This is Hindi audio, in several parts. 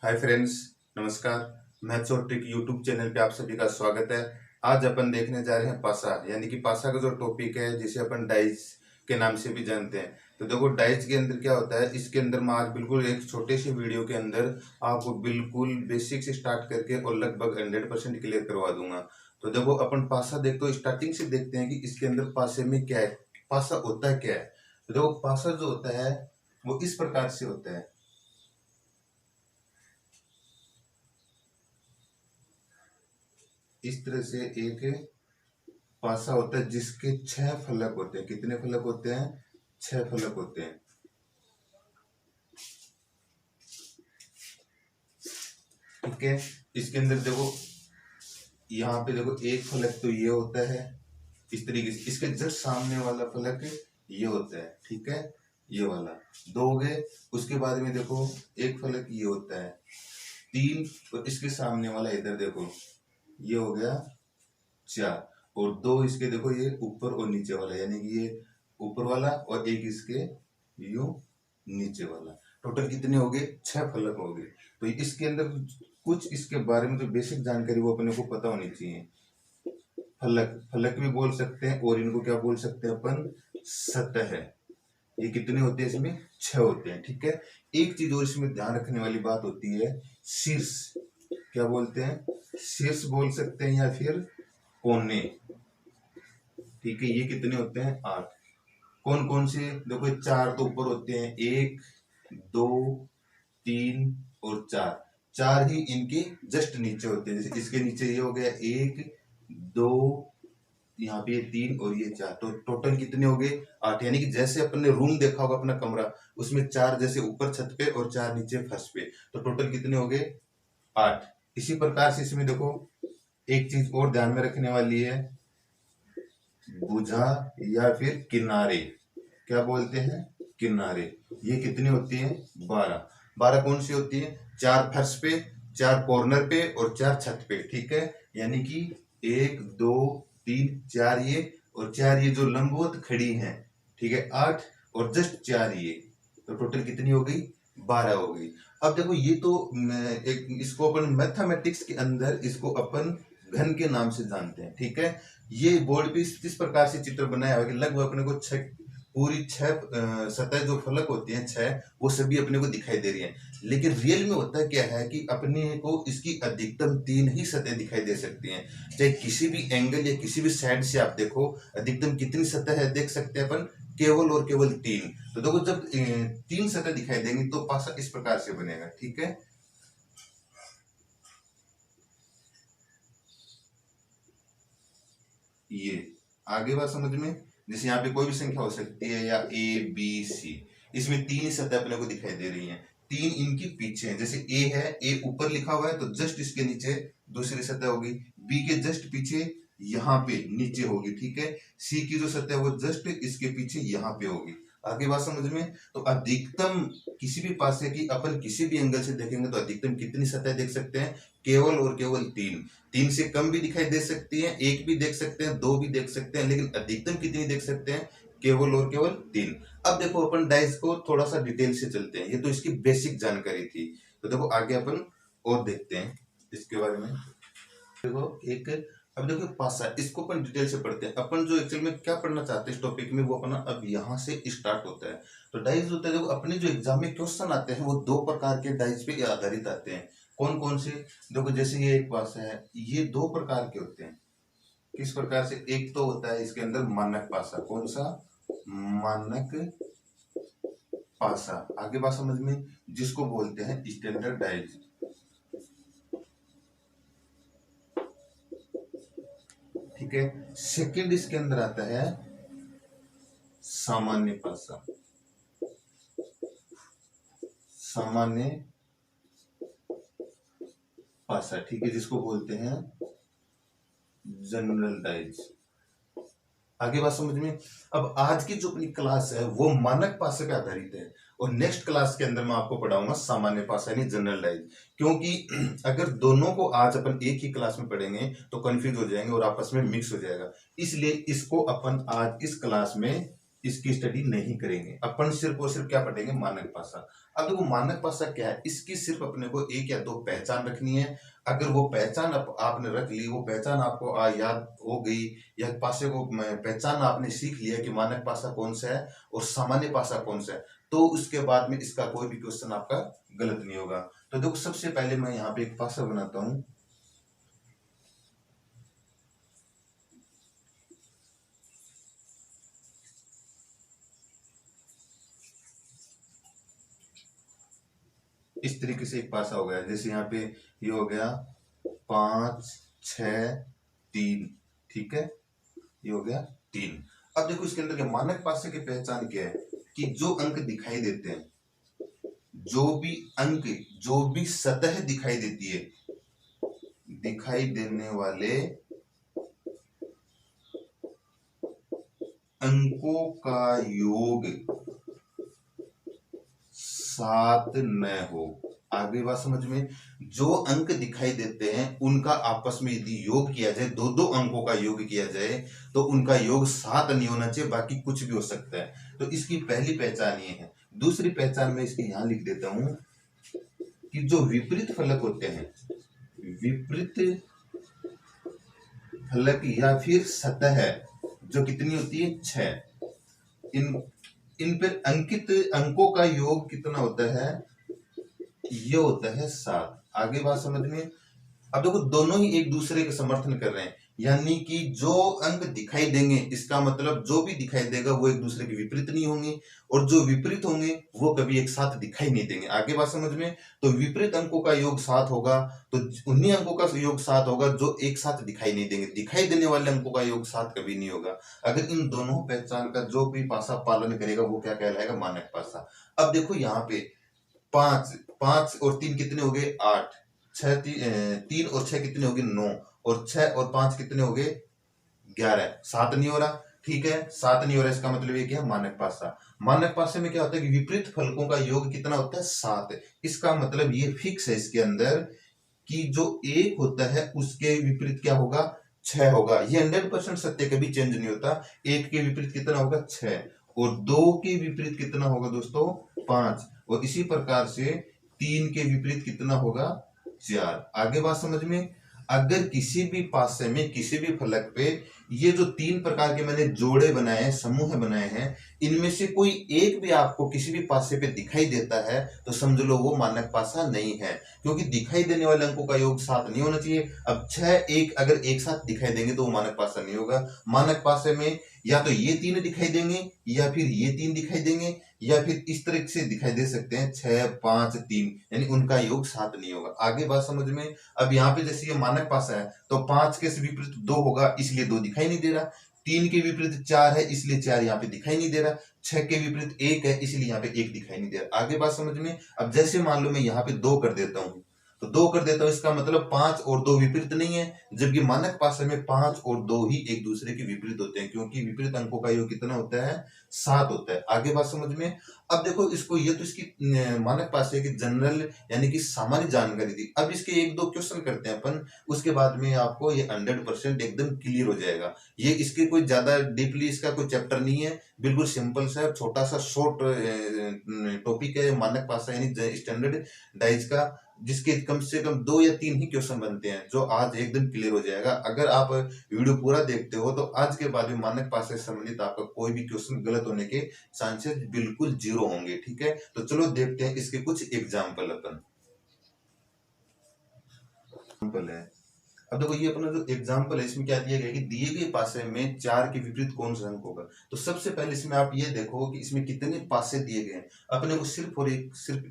हाय फ्रेंड्स, नमस्कार। मैथ्स और ट्रिक यूट्यूब चैनल पे आप सभी का स्वागत है। आज अपन देखने जा रहे हैं पासा, यानी कि पासा का जो टॉपिक है जिसे अपन डाइस के नाम से भी जानते हैं। तो देखो, डाइस के अंदर क्या होता है, इसके अंदर मैं आज बिल्कुल एक छोटे से वीडियो के अंदर आपको बिल्कुल बेसिक से स्टार्ट करके और लगभग 100% क्लियर करवा दूंगा। तो देखो, अपन पासा देखते हो, स्टार्टिंग से देखते हैं कि इसके अंदर पासे में क्या है, पासा होता क्या है। तो देखो, पासा जो होता है वो इस प्रकार से होता है। इस तरह से एक पासा होता है जिसके 6 फलक होते हैं। कितने फलक होते हैं? 6 फलक होते हैं। ठीक है, इसके अंदर देखो, यहाँ पे देखो, एक फलक तो ये होता है इस तरीके से, इसके जस्ट सामने वाला फलक ये होता है। ठीक है, ये वाला दो हो गए। उसके बाद में देखो, एक फलक ये होता है 3, और इसके सामने वाला इधर देखो, ये हो गया 4, और 2 इसके देखो, ये ऊपर और नीचे वाला, यानी कि ये ऊपर वाला और एक इसके यूं नीचे वाला। टोटल कितने हो गए? 6 फलक हो गए। तो इसके अंदर कुछ इसके बारे में जो बेसिक जानकारी वो अपने को पता होनी चाहिए। फलक, फलक भी बोल सकते हैं, और इनको क्या बोल सकते हैं अपन? सतह। ये कितने होते हैं? इसमें 6 होते हैं। ठीक है, एक चीज और इसमें ध्यान रखने वाली बात होती है, शीर्ष। क्या बोलते हैं? शीर्ष बोल सकते हैं, या फिर कोने। ठीक है, ये कितने होते हैं? 8। कौन कौन से? देखो, 4 तो ऊपर होते हैं, 1 2 3 और 4। 4 ही इनके जस्ट नीचे होते हैं। जैसे इसके नीचे ये हो गया 1 2, यहाँ पे ये 3 और ये 4। तो टोटल कितने हो गए? 8। यानी कि जैसे अपन ने रूम देखा होगा अपना कमरा, उसमें 4 जैसे ऊपर छत पे और 4 नीचे फर्श पे, तो टोटल कितने हो गए? 8। इसी प्रकार से इसमें देखो, एक चीज और ध्यान में रखने वाली है, भुजा या फिर किनारे। क्या बोलते हैं? किनारे। ये कितनी होती है? 12। 12 कौन सी होती है? 4 फर्श पे, 4 कॉर्नर पे और 4 छत पे। ठीक है, यानी कि 1 2 3 4 ये, और 4 ये जो लंबवत खड़ी हैं। ठीक है, 8 और जस्ट 4 ये, तो टोटल कितनी हो गई? 12 हो गई। अब देखो, ये तो एक, इसको अपन मैथमेटिक्स के अंदर इसको अपन घन के नाम से जानते हैं। ठीक है, ये बोर्ड पे इस प्रकार से चित्र बनाया हुआ है कि लगभग अपने को पूरी 6 सतह जो फलक होती हैं 6, वो सभी अपने को दिखाई दे रही हैं। लेकिन रियल में होता क्या है कि अपने को इसकी अधिकतम 3 ही सतह दिखाई दे सकती हैं। चाहे किसी भी एंगल या किसी भी साइड से आप देखो, अधिकतम कितनी सतह है देख सकते हैं अपन? केवल और केवल 3। तो देखो, जब 3 सतह दिखाई देंगी तो पासा इस प्रकार से बनेगा। ठीक है, ये आगे बात समझ में? जैसे यहाँ पे कोई भी संख्या हो सकती है, या ए बी सी, इसमें 3 ही सतह अपने को दिखाई दे रही हैं। 3 इनके पीछे हैं। जैसे ए है, ए ऊपर लिखा हुआ है तो जस्ट इसके नीचे दूसरी सतह होगी। बी के जस्ट पीछे यहाँ पे नीचे होगी। ठीक है, सी की जो सतह है वो जस्ट इसके पीछे यहाँ पे होगी। आगे बात समझ में? तो अधिकतम किसी भी पासे की अपन किसी भी एंगल से देखेंगे तो अधिकतम कितनी सतह देख सकते हैं? केवल और केवल 3। 3 से कम भी दिखाई दे सकती है, 1 भी देख सकते हैं, 2 भी देख सकते हैं, लेकिन अधिकतम कितनी देख सकते हैं? केवल और केवल 3। अब देखो, अपन डाइस को थोड़ा सा डिटेल से चलते हैं। ये तो इसकी बेसिक जानकारी थी। तो देखो, आगे अपन और देखते हैं इसके बारे में। देखो, एक, अब देखो पासा, इसको अपन डिटेल से पढ़ते हैं। अपन जो एक्चुअल में क्या पढ़ना चाहते हैं इस टॉपिक में, वो अपना अब यहाँ से स्टार्ट होता है। तो डाइस होता है, देखो अपने जो एग्जाम में क्वेश्चन आते हैं वो 2 प्रकार के डाइस पे आधारित आते हैं। कौन कौन से? देखो, जैसे ये एक पासा है, ये 2 प्रकार के होते हैं। किस प्रकार से? एक तो होता है इसके अंदर मानक पासा। कौन सा? मानक पासा। आगे बात समझ में? जिसको बोलते हैं स्टैंडर्डाइज। ठीक है, सेकंड इसके अंदर आता है सामान्य पासा। सामान्य पासा, ठीक है, जिसको बोलते हैं जनरल डाइज। आगे बात समझ में? अब आज की जो अपनी क्लास है वो मानक पासे पे आधारित है, और नेक्स्ट क्लास के अंदर मैं आपको पढ़ाऊंगा सामान्य पासा यानी जनरल डाइज। क्योंकि अगर दोनों को आज अपन एक ही क्लास में पढ़ेंगे तो कंफ्यूज हो जाएंगे और आपस में मिक्स हो जाएगा। इसलिए इसको अपन आज इस क्लास में इसकी स्टडी नहीं करेंगे, अपन सिर्फ और सिर्फ क्या पढ़ेंगे, मानक पासा। अब देखो मानक पासा क्या है, इसकी सिर्फ अपने को एक या दो पहचान रखनी है। अगर वो पहचान आपने रख ली, वो पहचान आपको याद हो गई, या पासे को पहचान आपने सीख लिया कि मानक पासा कौन सा है और सामान्य पासा कौन सा है, तो उसके बाद में इसका कोई भी क्वेश्चन आपका गलत नहीं होगा। तो देखो सबसे पहले मैं यहाँ पे एक पासा बनाता हूँ। इस तरीके से एक पासा हो गया, जैसे यहाँ पे ये हो गया 5 6 3, ठीक है, ये हो गया 3। अब देखो इसके अंदर के मानक पासे की पहचान क्या है कि जो अंक दिखाई देते हैं, जो भी अंक, जो भी सतह दिखाई देती है, दिखाई देने वाले अंकों का योग 7 न हो। आगे बात समझ में, जो अंक दिखाई देते हैं उनका आपस में यदि योग किया जाए, दो दो अंकों का योग किया जाए, तो उनका योग 7 नहीं होना चाहिए, बाकी कुछ भी हो सकता है। तो इसकी पहली पहचान ये है। दूसरी पहचान में इसकी यहां लिख देता हूं कि जो विपरीत फलक होते हैं, विपरीत फलक या फिर सतह जो कितनी होती है, 6, इन पर अंकित अंकों का योग कितना होता है, ये होता है 7। आगे बात समझ में। अब देखो दोनों ही एक दूसरे के समर्थन कर रहे हैं, यानी कि जो अंक दिखाई देंगे, इसका मतलब जो भी दिखाई देगा वो एक दूसरे के विपरीत नहीं होंगे, और जो विपरीत होंगे वो कभी एक साथ दिखाई नहीं देंगे। आगे बात समझ में। तो विपरीत अंकों का योग 7 होगा, तो उन्हीं अंकों का योग 7 होगा जो एक साथ दिखाई नहीं देंगे। दिखाई देने वाले अंकों का योग 7 कभी नहीं होगा। अगर इन दोनों पहचान का जो भी पासा पालन करेगा वो क्या कहलाएगा, मानक पासा। अब देखो यहाँ पे 5 5 और 3 कितने हो गए, 8, 3 और 6 कितने हो गए, 9, और 6 और 5 कितने हो गए, 11, 7 नहीं हो रहा, ठीक है, 7 नहीं हो रहा, इसका मतलब ये क्या है, मानक पासा। मानक पासे में क्या होता है कि विपरीत फलकों का योग कितना होता है, 7। इसका मतलब ये फिक्स है इसके अंदर कि जो 1 होता है उसके विपरीत क्या होगा, 6 होगा। ये 100% सत्य, कभी चेंज नहीं होता। 1 के विपरीत कितना होगा, 6, और 2 के विपरीत कितना होगा दोस्तों, 5, और इसी प्रकार से 3 के विपरीत कितना होगा, 4। आगे बात समझ में। अगर किसी भी पासे में, किसी भी फलक पे ये जो 3 प्रकार के मैंने जोड़े बनाए हैं, समूह बनाए हैं, इनमें से कोई एक भी आपको किसी भी पासे पे दिखाई देता है तो समझ लो वो मानक पासा नहीं है, क्योंकि दिखाई देने वाले अंकों का योग 7 नहीं होना चाहिए। अब 6 1 अगर एक साथ दिखाई देंगे तो वो मानक पासा नहीं होगा। मानक पासे में या तो ये 3 दिखाई देंगे, या फिर ये 3 दिखाई देंगे, या फिर इस तरह से दिखाई दे सकते हैं 6 5 3, यानी उनका योग 7 नहीं होगा। आगे बात समझ में। अब यहाँ पे जैसे ये मानक पासा है तो 5 के विपरीत 2 होगा, इसलिए 2 दिखाई नहीं दे रहा। 3 के विपरीत 4 है, इसलिए 4 यहाँ पे दिखाई नहीं दे रहा। 6 के विपरीत 1 है, इसलिए यहाँ पे 1 दिखाई नहीं दे रहा। आगे बात समझ में। अब जैसे मान लो मैं यहाँ पे 2 कर देता हूँ, तो 2 कर देता हूँ, इसका मतलब 5 और 2 विपरीत नहीं है, जबकि मानक पासा में 5 और 2 ही एक दूसरे के विपरीत होते हैं, क्योंकि विपरीत अंकों का योग कितना होता है, 7 होता है। आगे बात समझ में। अब देखो इसको, ये तो इसकी मानक पासे की जनरल यानी कि सामान्य जानकारी थी। अब इसके एक दो क्वेश्चन करते हैं अपन, उसके बाद में आपको ये 100% एकदम क्लियर हो जाएगा। ये इसके कोई ज्यादा डीपली इसका कोई चैप्टर नहीं है, बिल्कुल सिंपल सा छोटा सा शॉर्ट टॉपिक है मानक पासा यानी स्टैंडर्ड डाइज का, जिसके कम से कम 2 या 3 ही क्वेश्चन बनते हैं, जो आज एकदम क्लियर हो जाएगा। अगर आप वीडियो पूरा देखते हो तो आज के बाद में मानक पासे से संबंधित आपका कोई भी क्वेश्चन गलत होने के चांसेस बिल्कुल 0 होंगे, ठीक है। तो चलो देखते हैं इसके कुछ एग्जाम्पल। अपन है, अब देखो ये अपना जो एग्जाम्पल है इसमें क्या दिया गया कि दिए गए पासे में 4 के विपरीत कौन सा अंक होगा। तो सबसे पहले इसमें आप ये देखो कि इसमें कितने पासे दिए गए हैं। अपने को सिर्फ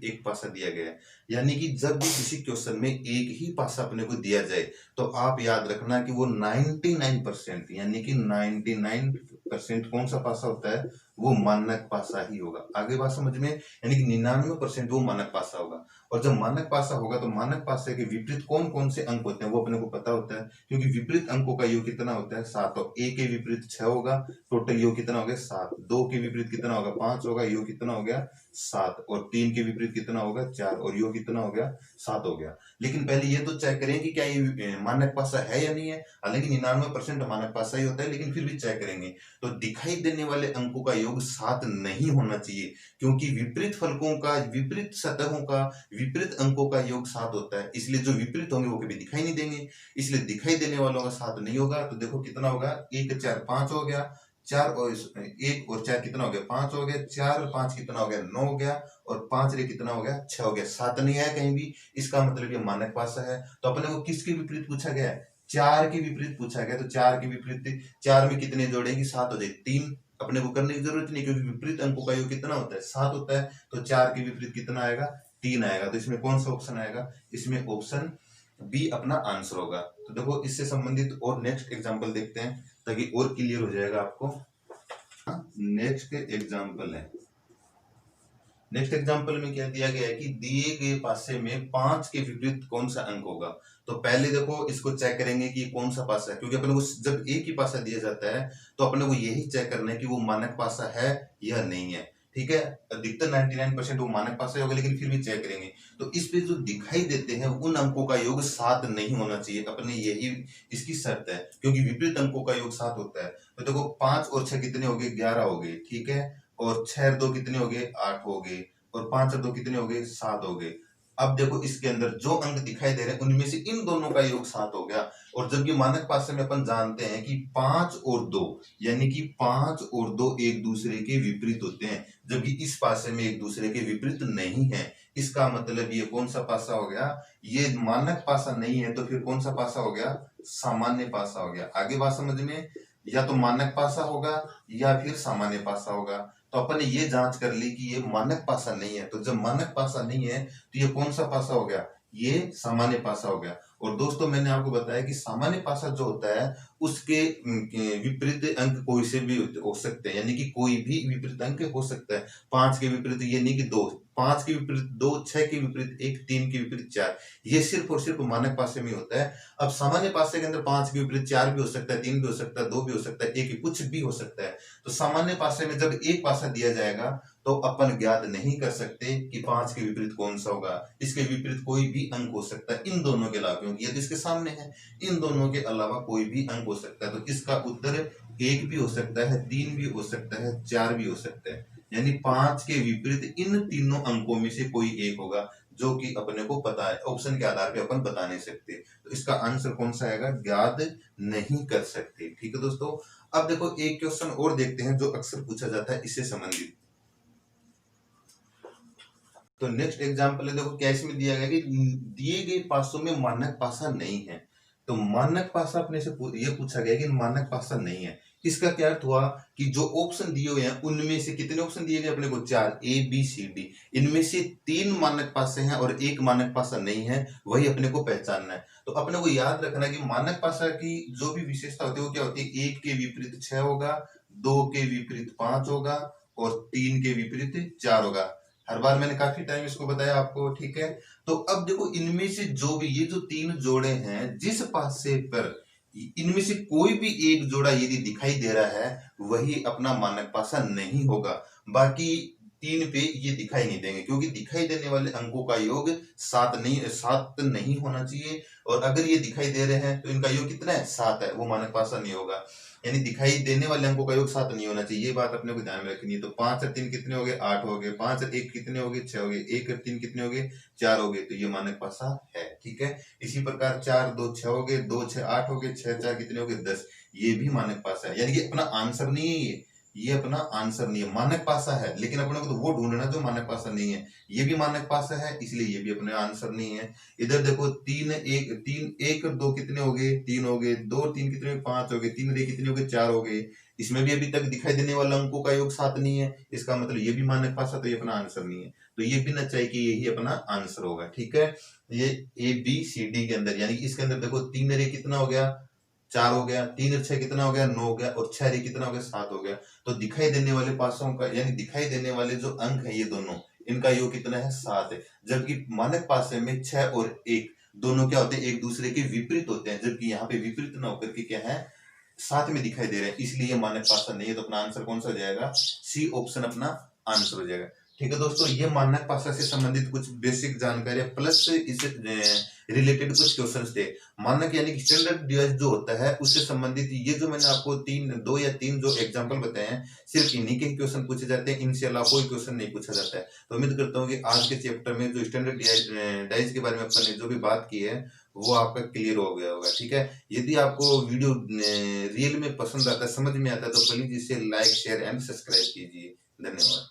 एक पासा दिया गया है, यानी कि जब भी किसी क्वेश्चन में एक ही पासा अपने को दिया जाए तो आप याद रखना कि वो 99% यानी कि 99% कौन सा पासा होता है, वो मानक पासा ही होगा। आगे बात समझ में। यानी कि 99% वो मानक पासा होगा। और जब मानक पासा होगा तो मानक पासे के विपरीत कौन कौन से अंक होते हैं वो अपने को पता होता है, क्योंकि विपरीत अंकों का योग कितना होता है, 7। तो a के विपरीत 6 होगा, टोटल योग कितना हो गया, 7। 2 के विपरीत कितना होगा, 5 होगा, योग कितना हो गया, 7, और 3 के विपरीत कितना होगा 4, और यो कितना हो गया 7 हो गया। लेकिन पहले ये तो चेक करें कि क्या ये मानक पासा है या नहीं है। हालांकि 99% मानक पासा ही होता है, लेकिन फिर भी चेक करेंगे। तो दिखाई देने वाले अंकों का योग 7 नहीं होना चाहिए, क्योंकि विपरीत फलकों का, विपरीत सतहों का, विपरीत अंकों का योग 7 होता है, इसलिए जो विपरीत होंगे वो कभी दिखाई नहीं देंगे, इसलिए दिखाई देने वालों का 7 नहीं होगा। तो देखो कितना होगा, 1 4 5 हो गया, 4 और 1 और 4 कितना हो गया 5 हो गया, 4 और 5 कितना हो गया 9 हो गया, और 5 रे कितना हो गया 6 हो गया। 7 नहीं आया कहीं भी, इसका मतलब ये मानक पासा है। तो अपने को किसके विपरीत पूछा गया है, 4 के विपरीत पूछा गया। तो 4 के विपरीत 4 में कितने जोड़ेंगे 7 हो जाए 3, अपने को करने की जरूरत नहीं, क्योंकि विपरीत अंकों का योग कितना होता है 7 होता है। तो 4 के विपरीत कितना आएगा 3 आएगा। तो इसमें कौन सा ऑप्शन आएगा, इसमें ऑप्शन बी अपना आंसर होगा। तो देखो इससे संबंधित और नेक्स्ट एग्जांपल देखते हैं, ताकि और क्लियर हो जाएगा आपको। नेक्स्ट एग्जांपल है, नेक्स्ट एग्जांपल में क्या दिया गया है कि दिए गए पासे में 5 के विपरीत कौन सा अंक होगा। तो पहले देखो इसको चेक करेंगे कि कौन सा पासा है, क्योंकि अपने को जब एक ही पासा दिया जाता है तो अपने को यही चेक करना है कि वो मानक पासा है या नहीं है। ठीक है, अधिकतर 99% वो मानक पासा ही होगा, लेकिन फिर भी चेक करेंगे। तो इस पे जो दिखाई देते हैं उन अंकों का योग 7 नहीं होना चाहिए, अपने यही इसकी शर्त है, क्योंकि विपरीत अंकों का योग 7 होता है। तो देखो 5 और 6 कितने हो गए 11 हो गए, ठीक है, और 6 और 2 कितने हो गए 8 हो गए, और 5 और 2 कितने हो गए 7 हो गए। अब देखो इसके अंदर जो अंक दिखाई दे रहे हैं उनमें से इन दोनों का योग 7 हो गया। और जबकि मानक पासे में अपन जानते हैं कि 5 और 2, यानी कि 5 और 2 एक दूसरे के विपरीत होते हैं, जबकि इस पासे में एक दूसरे के विपरीत नहीं है। इसका मतलब ये कौन सा पासा हो गया, ये मानक पासा नहीं है, तो फिर कौन सा पासा हो गया, सामान्य पासा हो गया। आगे बात समझ में, या तो मानक पासा होगा या फिर सामान्य पासा होगा। तो अपन ने ये जांच कर ली कि ये मानक पासा नहीं है। तो जब मानक पासा नहीं है तो ये कौन सा पासा हो गया, ये सामान्य पासा हो गया। और दोस्तों मैंने आपको बताया कि सामान्य पासा जो होता है उसके विपरीत अंक कोई से भी हो सकते हैं, यानी कि कोई भी विपरीत अंक हो सकता है। 5 के विपरीत ये नहीं कि 2, 5 के विपरीत 2, 6 के विपरीत 1, 3 के विपरीत 4, ये सिर्फ और सिर्फ मानक पासे में होता है। अब सामान्य पासे के अंदर 5 के विपरीत 4 भी हो सकता है, 3 भी हो सकता है, 2 भी हो सकता है, 1 कुछ भी हो सकता है। तो सामान्य पासे में जब एक पासा दिया जाएगा तो अपन ज्ञात नहीं कर सकते कि 5 के विपरीत कौन सा होगा। इसके विपरीत कोई भी अंक हो सकता है इन दोनों के अलावा, क्योंकि ये तो इसके सामने है, इन दोनों के अलावा कोई भी अंक हो सकता है। तो इसका उत्तर 1 भी हो सकता है, 3 भी हो सकता है, 4 भी हो सकता है, यानी 5 के विपरीत इन तीनों अंकों में से कोई एक होगा, जो कि अपने को पता है। ऑप्शन के आधार पे अपन बता नहीं सकते। तो इसका आंसर कौन सा आएगा, ज्ञात नहीं कर सकते। ठीक है दोस्तों, अब देखो एक क्वेश्चन और देखते हैं जो अक्सर पूछा जाता है इससे संबंधित। तो नेक्स्ट एग्जांपल है, देखो क्या इसमें दिया गया कि दिए गए पासों में मानक पासा नहीं है। तो मानक पासा अपने से ये पूछा गया कि मानक पासा नहीं है। इसका क्या अर्थ हुआ कि जो ऑप्शन दिए हुए हैं उनमें से कितने ऑप्शन दिए गए अपने को 4, ए बी सी डी, इनमें से 3 मानक पासे हैं और 1 मानक पासा नहीं है, वही अपने को पहचानना है। तो अपने को याद रखना है कि मानक पासा की जो भी विशेषता होती है वो क्या होती है, 1 के विपरीत 6 होगा, 2 के विपरीत 5 होगा, और 3 के विपरीत 4 होगा। हर बार मैंने काफी टाइम इसको बताया आपको, ठीक है। तो अब देखो इनमें से जो भी ये जो 3 जोड़े हैं, जिस पासे पर इनमें से कोई भी एक जोड़ा यदि दिखाई दे रहा है वही अपना मानक पासा नहीं होगा। बाकी 3 पे ये दिखाई नहीं देंगे, क्योंकि दिखाई देने वाले अंकों का योग 7 नहीं होना चाहिए। और अगर ये दिखाई दे रहे हैं तो इनका योग कितना है 7 है, वो मानक पासा नहीं होगा। यानी दिखाई देने वाले अंकों का योग 7 नहीं होना चाहिए, ये बात अपने को ध्यान में रखनी है। तो 5 और 3 कितने हो गए 8 हो गए, 5 और 1 कितने हो गए 6 हो गए, 1 और 3 कितने हो गए 4 हो गए, तो ये मानक पासा है। ठीक है, इसी प्रकार 4 2 6 हो गए, 2 6 8 हो गए, 6 4 कितने हो गए 10, ये भी मानक पासा है। यानी कि अपना आंसर नहीं है ये अपना आंसर नहीं है, मानक पासा है, लेकिन अपने को तो वो ढूंढना जो मानक पासा नहीं है। ये भी मानक पासा है, इसलिए ये भी अपने आंसर नहीं है। इधर देखो 3 1 और 2 कितने हो गए 3 हो गए, 2 और 3 कितने 5 हो गए, 3 और 1 कितने हो गए 4 हो गए। इसमें भी अभी तक दिखाई देने वाला अंकों का योग 7 नहीं है, इसका मतलब ये भी मानक पासा, तो ये अपना आंसर नहीं है। तो ये भी ना चाहिए कि यही अपना आंसर होगा। ठीक है, ये ए बी सी डी के अंदर, यानी कि इसके अंदर देखो 3 और 1 कितना हो गया 4 हो गया, 3 और 6 कितना हो गया 9 हो गया, और 6 और 1 कितना हो गया 7 हो गया। तो दिखाई देने वाले पासों का, यानी दिखाई देने वाले जो अंक है ये दोनों, इनका योग कितना है 7 है। जबकि मानक पासे में 6 और 1 दोनों क्या होते हैं, एक दूसरे के विपरीत होते हैं, जबकि यहाँ पे विपरीत ना होकर के क्या है 7 में दिखाई दे रहे हैं, इसलिए ये मानक पासा नहीं है। तो अपना आंसर कौन सा हो जाएगा, सी ऑप्शन अपना आंसर हो जाएगा। ठीक है दोस्तों, ये मानक भाषा से संबंधित कुछ बेसिक जानकारी प्लस इस रिलेटेड कुछ क्वेश्चंस थे। मानक यानी कि स्टैंडर्ड डिवाइस जो होता है उससे संबंधित ये जो मैंने आपको दो या तीन जो एग्जांपल बताए हैं, सिर्फ इन्हीं के क्वेश्चन पूछे जाते हैं, इनसे अलावा कोई क्वेश्चन नहीं पूछा जाता है। तो उम्मीद करता हूँ कि आज के चैप्टर में जो स्टैंडर्ड डिवाइस के बारे में अपन ने जो भी बात की है वो आपका क्लियर हो गया होगा। ठीक है, यदि आपको वीडियो रियल में पसंद आता है, समझ में आता है, तो प्लीज इसे लाइक शेयर एंड सब्सक्राइब कीजिए। धन्यवाद।